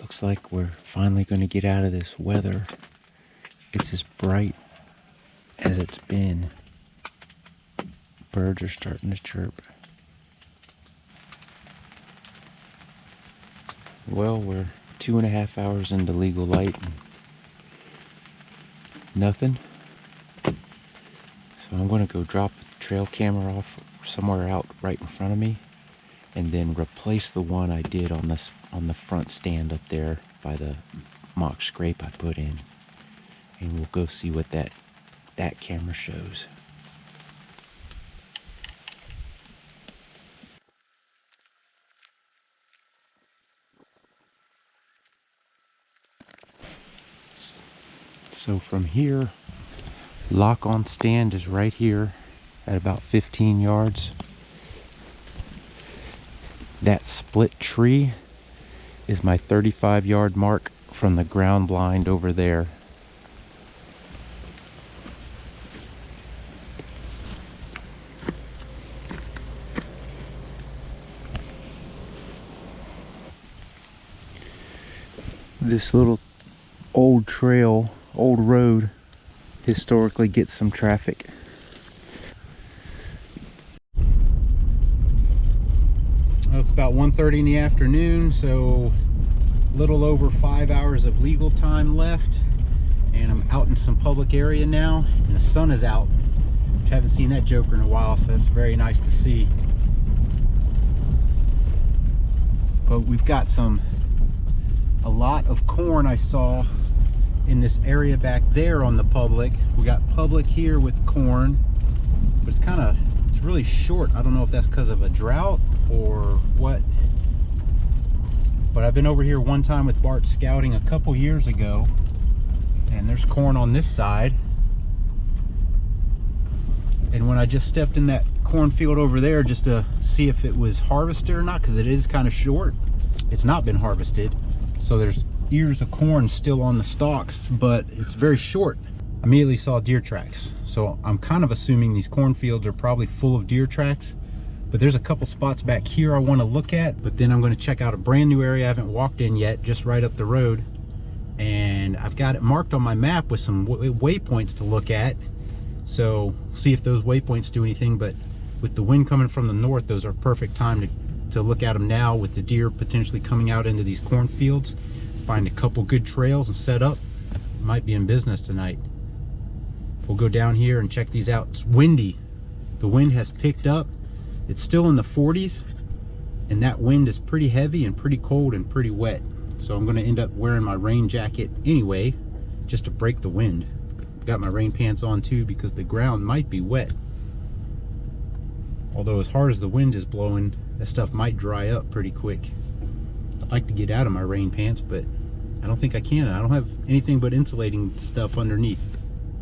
Looks like we're finally going to get out of this weather. It's as bright as it's been. Birds are starting to chirp. Well, we're 2.5 hours into legal light and nothing. So I'm going to go drop the trail camera off somewhere out right in front of me, and then replace the one I did on the front stand up there by the mock scrape I put in, and we'll go see what that camera shows. So from here, lock on stand is right here at about 15 yards. That split tree is my 35-yard mark from the ground blind over there. This little old trail, old road, historically gets some traffic. Well, it's about 1:30 in the afternoon, so a little over 5 hours of legal time left, and I'm out in some public area now, and the sun is out, which I haven't seen that joker in a while, so that's very nice to see. But we've got a lot of corn I saw in this area back there on the public. We got public here with corn, but it's really short. I don't know if that's because of a drought or what, but I've been over here one time with Bart scouting a couple years ago, and there's corn on this side, and when I just stepped in that cornfield over there just to see if it was harvested or not, because it is kind of short, it's not been harvested, so there's ears of corn still on the stalks, but it's very short. I immediately saw deer tracks, so I'm kind of assuming these cornfields are probably full of deer tracks. But there's a couple spots back here I want to look at, but then I'm going to check out a brand new area I haven't walked in yet, just right up the road, and I've got it marked on my map with some waypoints to look at, so see if those waypoints do anything. But with the wind coming from the north, those are perfect time to look at them now, with the deer potentially coming out into these cornfields. Find a couple good trails and set up. Might be in business tonight. We'll go down here and check these out. It's windy. The wind has picked up. It's still in the 40s, and that wind is pretty heavy and pretty cold and pretty wet. So I'm going to end up wearing my rain jacket anyway, just to break the wind. Got my rain pants on too, because the ground might be wet. Although as hard as the wind is blowing, that stuff might dry up pretty quick. I'd like to get out of my rain pants, but I don't think I can. I don't have anything but insulating stuff underneath.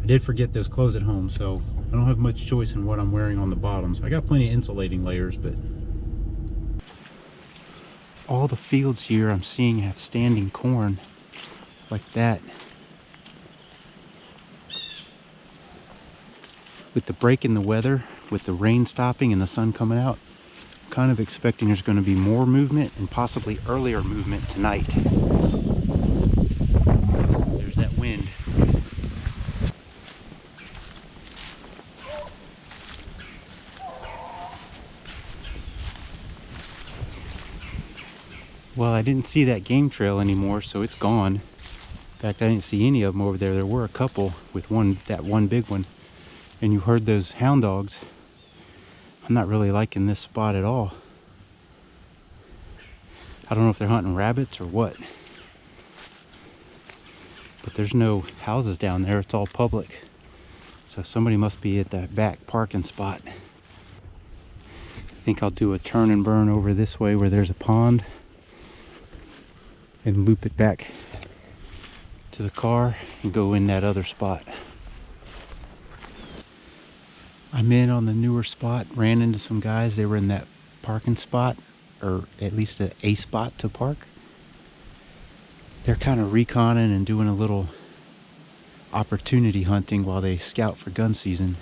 I did forget those clothes at home, so I don't have much choice in what I'm wearing on the bottoms. I got plenty of insulating layers, but all the fields here I'm seeing have standing corn like that. With the break in the weather, with the rain stopping and the sun coming out, I'm kind of expecting there's going to be more movement, and possibly earlier movement tonight. There's that wind. Well, I didn't see that game trail anymore, so it's gone. In fact, I didn't see any of them over there. There were a couple with that one big one. And you heard those hound dogs. I'm not really liking this spot at all. I don't know if they're hunting rabbits or what. But there's no houses down there. It's all public. So somebody must be at that back parking spot. I think I'll do a turn and burn over this way where there's a pond, and loop it back to the car and go in that other spot. I'm in on the newer spot, ran into some guys. They were in that parking spot, or at least a spot to park. They're kind of reconning and doing a little opportunity hunting while they scout for gun season.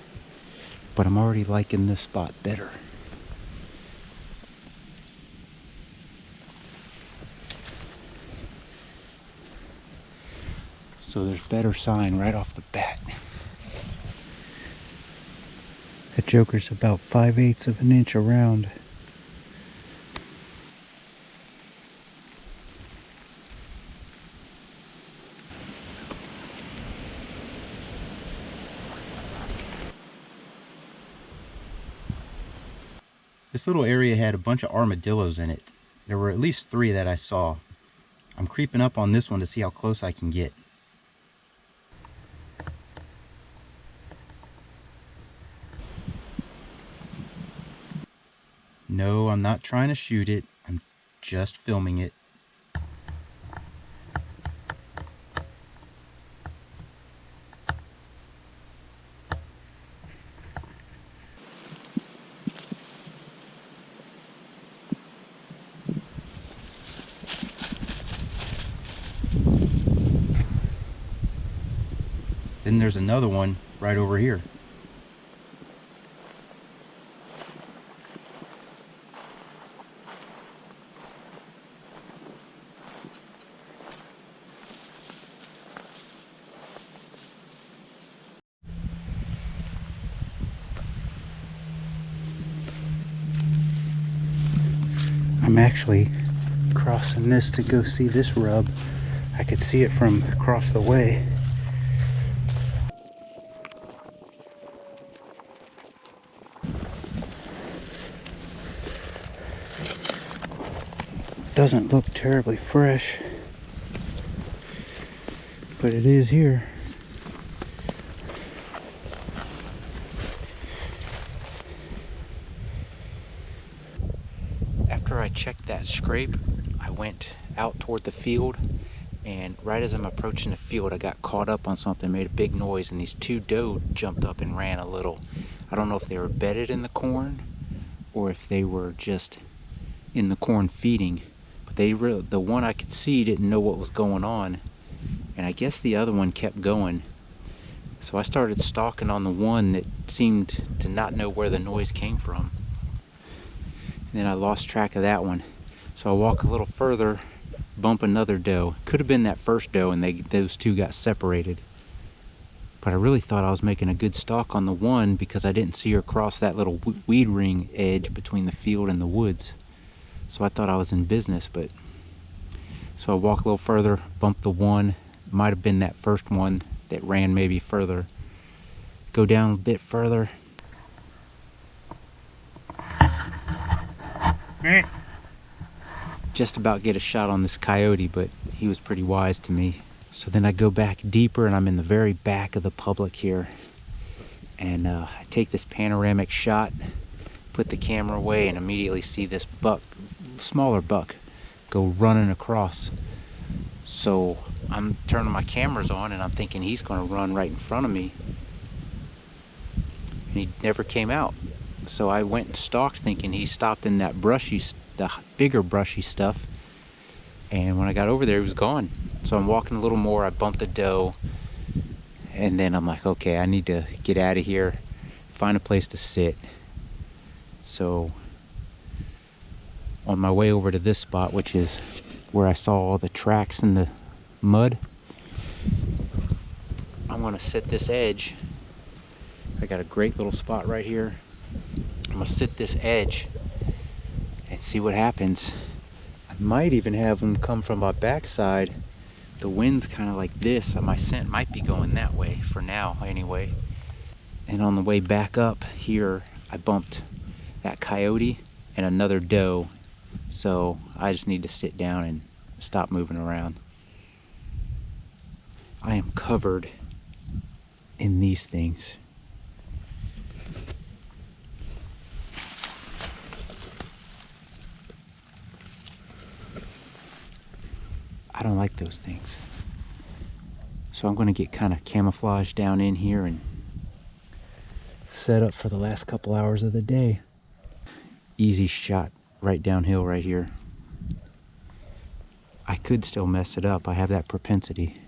But I'm already liking this spot better. So there's better sign right off the bat. That joker's about 5/8 of an inch around. This little area had a bunch of armadillos in it. There were at least 3 that I saw. I'm creeping up on this one to see how close I can get. No, I'm not trying to shoot it. I'm just filming it. Then there's another one right over here. I'm actually crossing this to go see this rub. I could see it from across the way. Doesn't look terribly fresh, but it is here. After I checked that scrape, I went out toward the field, and right as I'm approaching the field, I got caught up on something, made a big noise, and these 2 doe jumped up and ran a little. I don't know if they were bedded in the corn or if they were just in the corn feeding, but the one I could see didn't know what was going on, and I guess the other one kept going. So I started stalking on the one that seemed to not know where the noise came from. And then I lost track of that one. So I walk a little further, bump another doe. Could have been that first doe, and those 2 got separated. But I really thought I was making a good stalk on the one because I didn't see her cross that little weed ring edge between the field and the woods. So I thought I was in business, but... So I walk a little further, bump the one. Might have been that first one that ran maybe further. Go down a bit further. Just about get a shot on this coyote, but he was pretty wise to me. So then I go back deeper, and I'm in the very back of the public here. And I take this panoramic shot, put the camera away, and immediately see this buck, smaller buck, go running across. So I'm turning my cameras on, and I'm thinking he's going to run right in front of me. And he never came out. So I went and stalked, thinking he stopped in that the bigger brushy stuff. And when I got over there, he was gone. So I'm walking a little more, I bumped a doe, and then I'm like, okay, I need to get out of here, find a place to sit. So on my way over to this spot, which is where I saw all the tracks in the mud, I'm gonna sit this edge. I got a great little spot right here. I'm gonna sit this edge and see what happens. I might even have them come from my backside. The wind's kind of like this, and my scent might be going that way for now anyway. And on the way back up here, I bumped that coyote and another doe. So I just need to sit down and stop moving around. I am covered in these things. I don't like those things. So I'm going to get kind of camouflaged down in here and set up for the last couple hours of the day. Easy shot right downhill right here. I could still mess it up. I have that propensity.